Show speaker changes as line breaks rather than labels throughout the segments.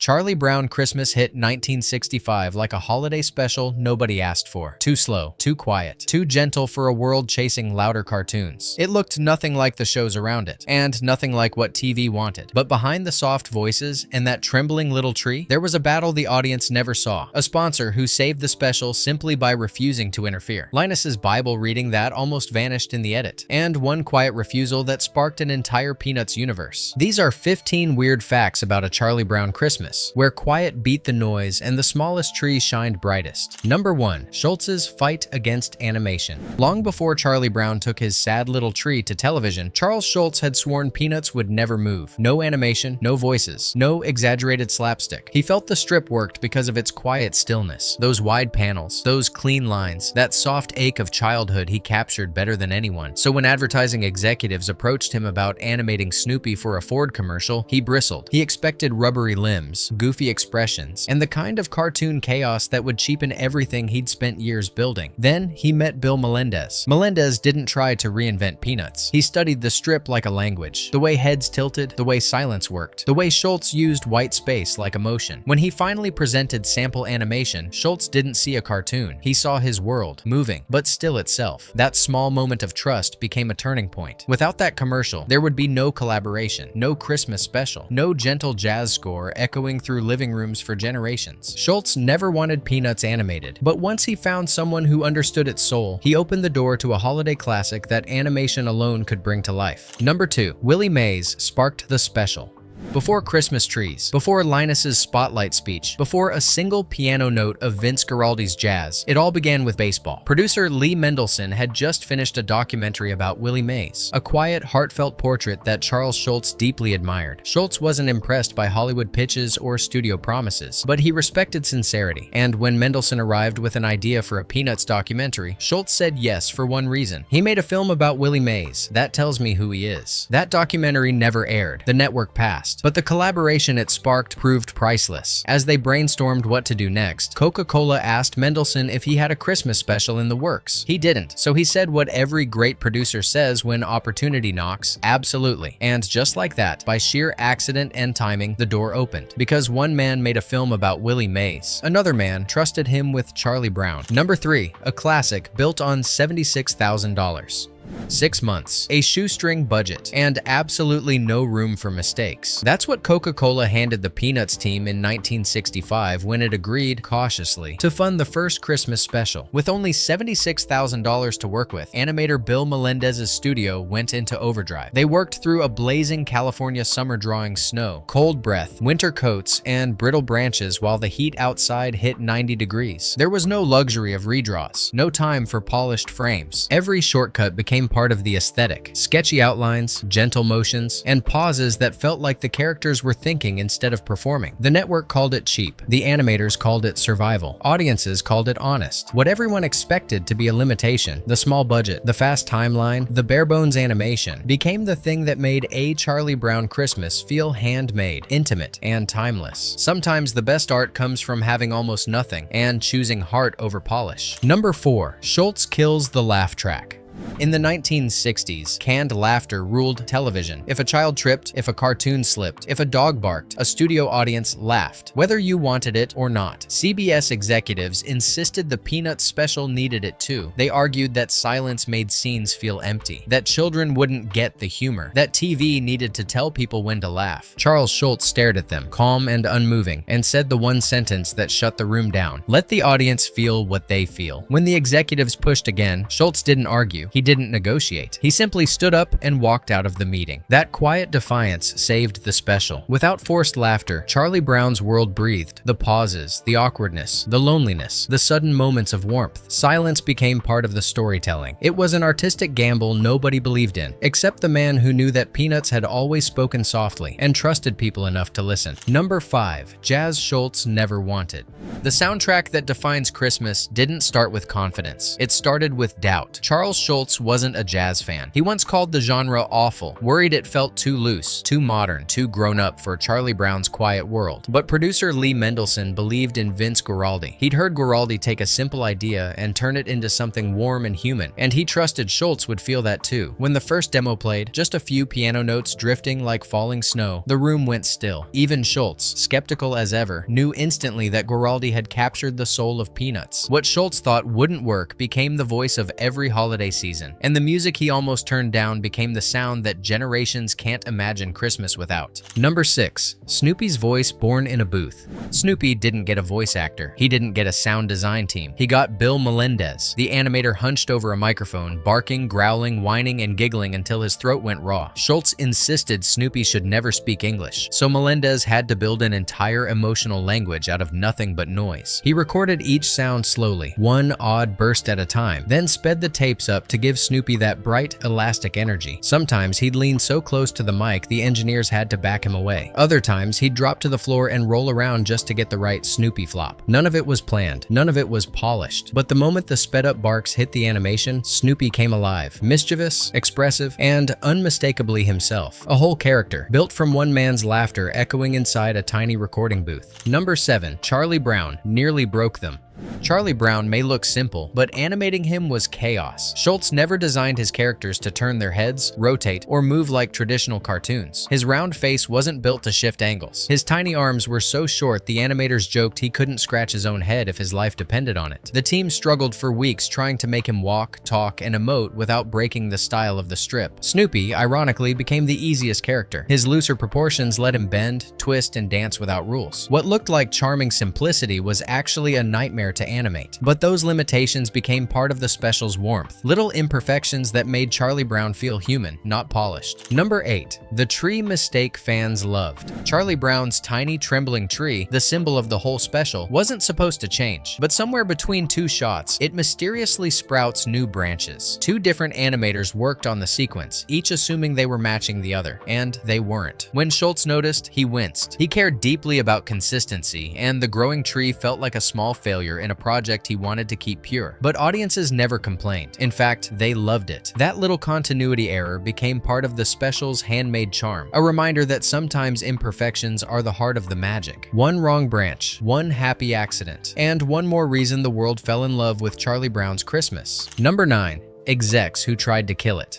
Charlie Brown Christmas hit 1965 like a holiday special nobody asked for. Too slow, too quiet, too gentle for a world chasing louder cartoons. It looked nothing like the shows around it, and nothing like what TV wanted. But behind the soft voices and that trembling little tree, there was a battle the audience never saw. A sponsor who saved the special simply by refusing to interfere. Linus's Bible reading that almost vanished in the edit. And one quiet refusal that sparked an entire Peanuts universe. These are 15 weird facts about a Charlie Brown Christmas, where quiet beat the noise and the smallest tree shined brightest. Number 1. Schultz's fight against animation. Long before Charlie Brown took his sad little tree to television, Charles Schulz had sworn Peanuts would never move. No animation, no voices, no exaggerated slapstick. He felt the strip worked because of its quiet stillness, those wide panels, those clean lines, that soft ache of childhood he captured better than anyone. So when advertising executives approached him about animating Snoopy for a Ford commercial, he bristled. He expected rubbery limbs, goofy expressions, and the kind of cartoon chaos that would cheapen everything he'd spent years building. Then he met Bill Melendez. Melendez didn't try to reinvent Peanuts. He studied the strip like a language, the way heads tilted, the way silence worked, the way Schultz used white space like emotion. When he finally presented sample animation, Schultz didn't see a cartoon. He saw his world, moving, but still itself. That small moment of trust became a turning point. Without that commercial, there would be no collaboration, no Christmas special, no gentle jazz score echoing through living rooms for generations. Schultz never wanted Peanuts animated, but once he found someone who understood its soul, he opened the door to a holiday classic that animation alone could bring to life. Number 2. Willie Mays sparked the special. Before Christmas trees, before Linus's spotlight speech, before a single piano note of Vince Guaraldi's jazz, it all began with baseball. Producer Lee Mendelson had just finished a documentary about Willie Mays, a quiet, heartfelt portrait that Charles Schulz deeply admired. Schulz wasn't impressed by Hollywood pitches or studio promises, but he respected sincerity. And when Mendelson arrived with an idea for a Peanuts documentary, Schulz said yes for one reason. He made a film about Willie Mays. That tells me who he is. That documentary never aired. The network passed. But the collaboration it sparked proved priceless. As they brainstormed what to do next, Coca-Cola asked Mendelson if he had a Christmas special in the works. He didn't, so he said what every great producer says when opportunity knocks: absolutely. And just like that, by sheer accident and timing, the door opened. Because one man made a film about Willie Mays, another man trusted him with Charlie Brown. Number 3. A classic built on $76,000. 6 months, a shoestring budget, and absolutely no room for mistakes. That's what Coca-Cola handed the Peanuts team in 1965 when it agreed, cautiously, to fund the first Christmas special. With only $76,000 to work with, animator Bill Melendez's studio went into overdrive. They worked through a blazing California summer drawing snow, cold breath, winter coats, and brittle branches while the heat outside hit 90 degrees. There was no luxury of redraws, no time for polished frames. Every shortcut became part of the aesthetic. Sketchy outlines, gentle motions, and pauses that felt like the characters were thinking instead of performing. The network called it cheap. The animators called it survival. Audiences called it honest. What everyone expected to be a limitation, the small budget, the fast timeline, the bare-bones animation, became the thing that made A Charlie Brown Christmas feel handmade, intimate, and timeless. Sometimes the best art comes from having almost nothing and choosing heart over polish. Number 4. Schultz kills the laugh track. In the 1960s, canned laughter ruled television. If a child tripped, if a cartoon slipped, if a dog barked, a studio audience laughed, whether you wanted it or not. CBS executives insisted the Peanuts special needed it too. They argued that silence made scenes feel empty, that children wouldn't get the humor, that TV needed to tell people when to laugh. Charles Schulz stared at them, calm and unmoving, and said the one sentence that shut the room down: let the audience feel what they feel. When the executives pushed again, Schultz didn't argue. He didn't negotiate. He simply stood up and walked out of the meeting. That quiet defiance saved the special. Without forced laughter, Charlie Brown's world breathed. The pauses, the awkwardness, the loneliness, the sudden moments of warmth. Silence became part of the storytelling. It was an artistic gamble nobody believed in, except the man who knew that Peanuts had always spoken softly and trusted people enough to listen. Number 5. Jazz Schultz never wanted. The soundtrack that defines Christmas didn't start with confidence. It started with doubt. Charles Schultz Schultz wasn't a jazz fan. He once called the genre awful, worried it felt too loose, too modern, too grown up for Charlie Brown's quiet world. But producer Lee Mendelson believed in Vince Guaraldi. He'd heard Guaraldi take a simple idea and turn it into something warm and human, and he trusted Schultz would feel that too. When the first demo played, just a few piano notes drifting like falling snow, the room went still. Even Schultz, skeptical as ever, knew instantly that Guaraldi had captured the soul of Peanuts. What Schultz thought wouldn't work became the voice of every holiday season, and the music he almost turned down became the sound that generations can't imagine Christmas without. Number 6. Snoopy's voice born in a booth. Snoopy didn't get a voice actor. He didn't get a sound design team. He got Bill Melendez. The animator hunched over a microphone, barking, growling, whining, and giggling until his throat went raw. Schultz insisted Snoopy should never speak English, so Melendez had to build an entire emotional language out of nothing but noise. He recorded each sound slowly, one odd burst at a time, then sped the tapes up to give Snoopy that bright, elastic energy. Sometimes he'd lean so close to the mic the engineers had to back him away. Other times he'd drop to the floor and roll around just to get the right Snoopy flop. None of it was planned, none of it was polished, but the moment the sped-up barks hit the animation, Snoopy came alive, mischievous, expressive, and unmistakably himself. A whole character, built from one man's laughter echoing inside a tiny recording booth. Number 7. Charlie Brown nearly broke them. Charlie Brown may look simple, but animating him was chaos. Schultz never designed his characters to turn their heads, rotate, or move like traditional cartoons. His round face wasn't built to shift angles. His tiny arms were so short the animators joked he couldn't scratch his own head if his life depended on it. The team struggled for weeks trying to make him walk, talk, and emote without breaking the style of the strip. Snoopy, ironically, became the easiest character. His looser proportions let him bend, twist, and dance without rules. What looked like charming simplicity was actually a nightmare to animate. But those limitations became part of the special's warmth, little imperfections that made Charlie Brown feel human, not polished. Number 8. The tree mistake fans loved. Charlie Brown's tiny, trembling tree, the symbol of the whole special, wasn't supposed to change, but somewhere between two shots, it mysteriously sprouts new branches. Two different animators worked on the sequence, each assuming they were matching the other, and they weren't. When Schultz noticed, he winced. He cared deeply about consistency, and the growing tree felt like a small failure in a project he wanted to keep pure. But audiences never complained. In fact, they loved it. That little continuity error became part of the special's handmade charm, a reminder that sometimes imperfections are the heart of the magic. One wrong branch, one happy accident, and one more reason the world fell in love with Charlie Brown's Christmas. Number 9. Execs who tried to kill it.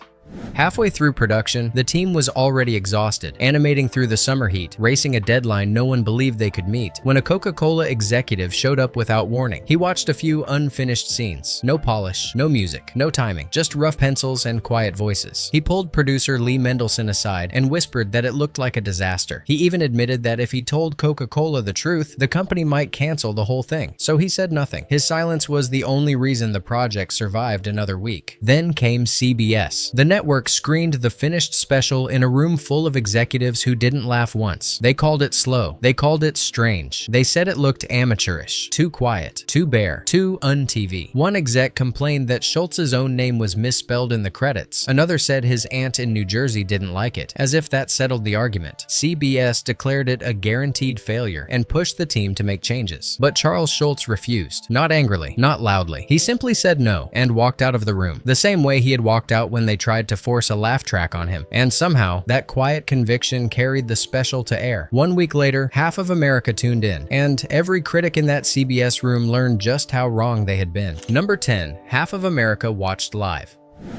Halfway through production, the team was already exhausted, animating through the summer heat, racing a deadline no one believed they could meet, when a Coca-Cola executive showed up without warning. He watched a few unfinished scenes. No polish, no music, no timing, just rough pencils and quiet voices. He pulled producer Lee Mendelson aside and whispered that it looked like a disaster. He even admitted that if he told Coca-Cola the truth, the company might cancel the whole thing. So he said nothing. His silence was the only reason the project survived another week. Then came CBS. The network screened the finished special in a room full of executives who didn't laugh once. They called it slow. They called it strange. They said it looked amateurish, too quiet, too bare, too un-TV. One exec complained that Schultz's own name was misspelled in the credits. Another said his aunt in New Jersey didn't like it, as if that settled the argument. CBS declared it a guaranteed failure and pushed the team to make changes. But Charles Schultz refused, not angrily, not loudly. He simply said no and walked out of the room, the same way he had walked out when they tried to force a laugh track on him. And somehow, that quiet conviction carried the special to air. 1 week later, half of America tuned in, and every critic in that CBS room learned just how wrong they had been. Number 10. Half of America watched live.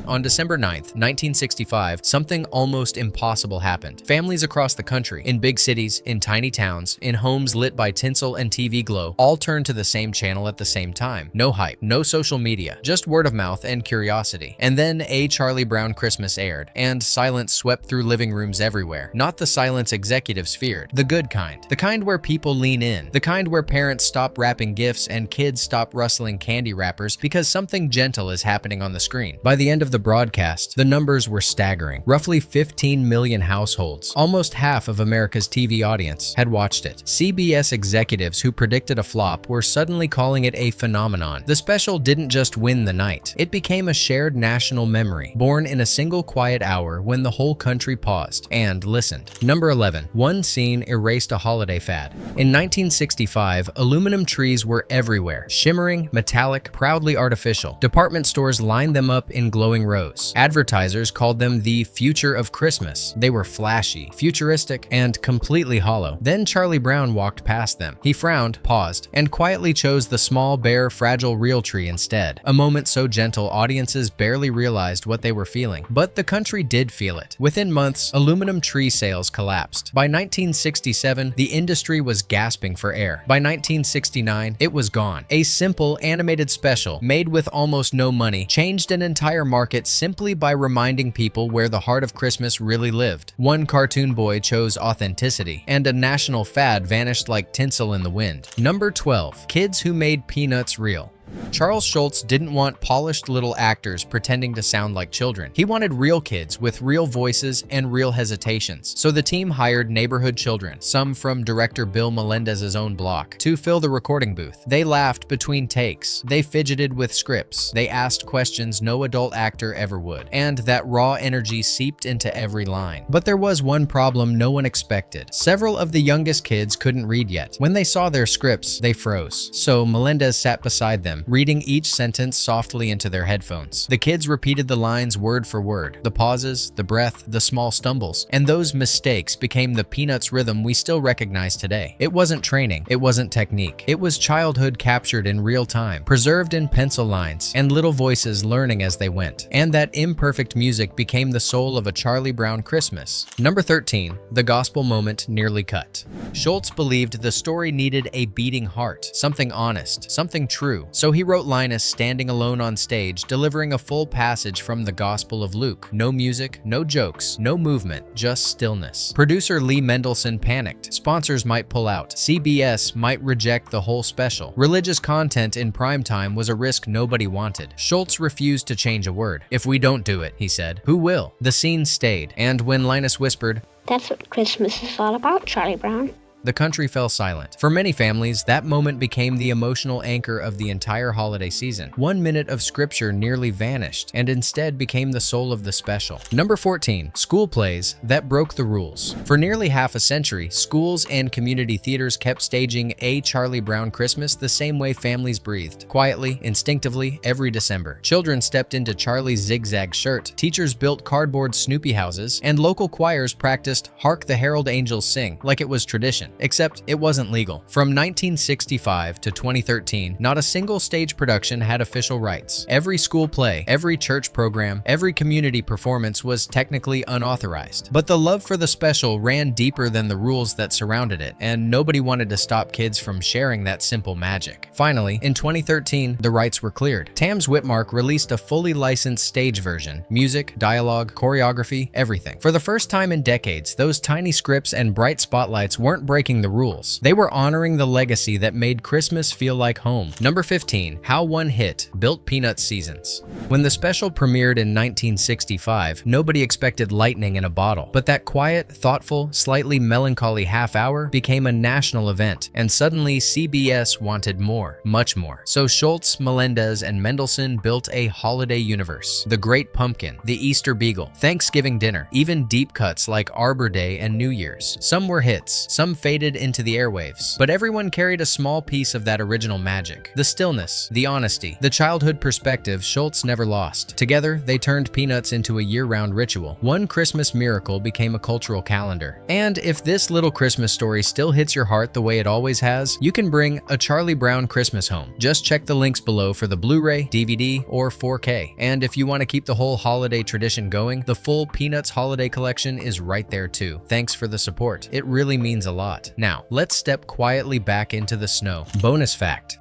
On December 9th, 1965, something almost impossible happened. Families across the country, in big cities, in tiny towns, in homes lit by tinsel and TV glow, all turned to the same channel at the same time. No hype, no social media, just word of mouth and curiosity. And then A Charlie Brown Christmas aired, and silence swept through living rooms everywhere. Not the silence executives feared, the good kind. The kind where people lean in. The kind where parents stop wrapping gifts and kids stop rustling candy wrappers because something gentle is happening on the screen. By the end of the broadcast, the numbers were staggering. Roughly 15 million households, almost half of America's TV audience, had watched it. CBS executives who predicted a flop were suddenly calling it a phenomenon. The special didn't just win the night. It became a shared national memory, born in a single quiet hour when the whole country paused and listened. Number 11. One scene erased a holiday fad. In 1965, aluminum trees were everywhere, shimmering, metallic, proudly artificial. Department stores lined them up in glowing rose. Advertisers called them the future of Christmas. They were flashy, futuristic, and completely hollow. Then Charlie Brown walked past them. He frowned, paused, and quietly chose the small, bare, fragile real tree instead. A moment so gentle audiences barely realized what they were feeling. But the country did feel it. Within months, aluminum tree sales collapsed. By 1967, the industry was gasping for air. By 1969, it was gone. A simple animated special, made with almost no money, changed an entire market simply by reminding people where the heart of Christmas really lived. One cartoon boy chose authenticity, and a national fad vanished like tinsel in the wind. Number 12. Kids who made peanuts real. Charles Schultz didn't want polished little actors pretending to sound like children. He wanted real kids with real voices and real hesitations. So the team hired neighborhood children, some from director Bill Melendez's own block, to fill the recording booth. They laughed between takes. They fidgeted with scripts. They asked questions no adult actor ever would. And that raw energy seeped into every line. But there was one problem no one expected. Several of the youngest kids couldn't read yet. When they saw their scripts, they froze. So Melendez sat beside them, reading each sentence softly into their headphones. The kids repeated the lines word for word. The pauses, the breath, the small stumbles, and those mistakes became the Peanuts rhythm we still recognize today. It wasn't training, it wasn't technique. It was childhood captured in real time, preserved in pencil lines, and little voices learning as they went. And that imperfect music became the soul of a Charlie Brown Christmas. Number 13. The gospel moment nearly cut. Schultz believed the story needed a beating heart, something honest, something true. So he wrote Linus standing alone on stage, delivering a full passage from the Gospel of Luke. No music, no jokes, no movement, just stillness. Producer Lee Mendelson panicked. Sponsors might pull out. CBS might reject the whole special. Religious content in primetime was a risk nobody wanted. Schultz refused to change a word. "If we don't do it," he said, "who will?" The scene stayed, and when Linus whispered,
"That's what Christmas is all about, Charlie Brown,"
the country fell silent. For many families, that moment became the emotional anchor of the entire holiday season. 1 minute of scripture nearly vanished and instead became the soul of the special. Number 14. School plays that broke the rules. For nearly half a century, schools and community theaters kept staging A Charlie Brown Christmas the same way families breathed, quietly, instinctively, every December. Children stepped into Charlie's zigzag shirt, teachers built cardboard Snoopy houses, and local choirs practiced Hark the Herald Angels Sing like it was tradition. Except it wasn't legal. From 1965 to 2013, not a single stage production had official rights. Every school play, every church program, every community performance was technically unauthorized. But the love for the special ran deeper than the rules that surrounded it, and nobody wanted to stop kids from sharing that simple magic. Finally, in 2013, the rights were cleared. Tams Whitmark released a fully licensed stage version. Music, dialogue, choreography, everything. For the first time in decades, those tiny scripts and bright spotlights weren't breaking the rules. They were honoring the legacy that made Christmas feel like home. Number 15. How one hit built Peanuts seasons. When the special premiered in 1965, nobody expected lightning in a bottle. But that quiet, thoughtful, slightly melancholy half hour became a national event, and suddenly CBS wanted more, much more. So Schultz, Melendez, and Mendelson built a holiday universe. The Great Pumpkin, the Easter Beagle, Thanksgiving dinner, even deep cuts like Arbor Day and New Year's. Some were hits, some faded into the airwaves, but everyone carried a small piece of that original magic. The stillness, the honesty, the childhood perspective Schultz never lost. Together, they turned Peanuts into a year-round ritual. One Christmas miracle became a cultural calendar. And if this little Christmas story still hits your heart the way it always has, you can bring a Charlie Brown Christmas home. Just check the links below for the Blu-ray, DVD, or 4K. And if you want to keep the whole holiday tradition going, the full Peanuts holiday collection is right there too. Thanks for the support. It really means a lot. Now, let's step quietly back into the snow. Bonus fact.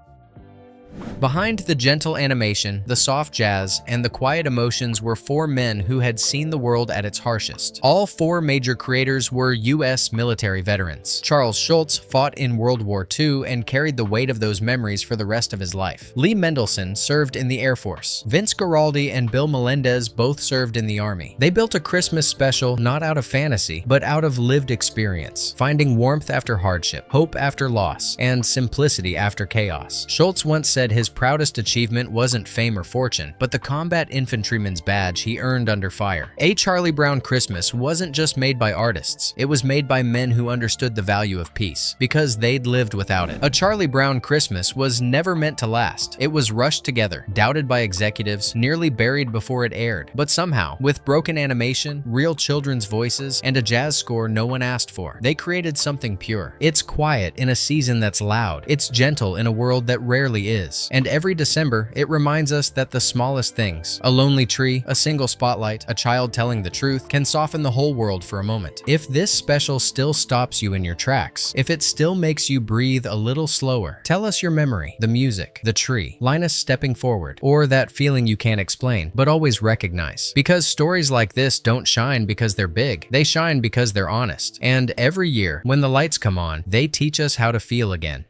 Behind the gentle animation, the soft jazz, and the quiet emotions were four men who had seen the world at its harshest. All four major creators were U.S. military veterans. Charles Schultz fought in World War II and carried the weight of those memories for the rest of his life. Lee Mendelson served in the Air Force. Vince Guaraldi and Bill Melendez both served in the Army. They built a Christmas special not out of fantasy, but out of lived experience, finding warmth after hardship, hope after loss, and simplicity after chaos. Schultz once said his his proudest achievement wasn't fame or fortune, but the combat infantryman's badge he earned under fire. A Charlie Brown Christmas wasn't just made by artists, it was made by men who understood the value of peace, because they'd lived without it. A Charlie Brown Christmas was never meant to last. It was rushed together, doubted by executives, nearly buried before it aired. But somehow, with broken animation, real children's voices, and a jazz score no one asked for, they created something pure. It's quiet in a season that's loud. It's gentle in a world that rarely is. And every December, it reminds us that the smallest things, a lonely tree, a single spotlight, a child telling the truth, can soften the whole world for a moment. If this special still stops you in your tracks, if it still makes you breathe a little slower, tell us your memory, the music, the tree, Linus stepping forward, or that feeling you can't explain, but always recognize. Because stories like this don't shine because they're big, they shine because they're honest. And every year, when the lights come on, they teach us how to feel again.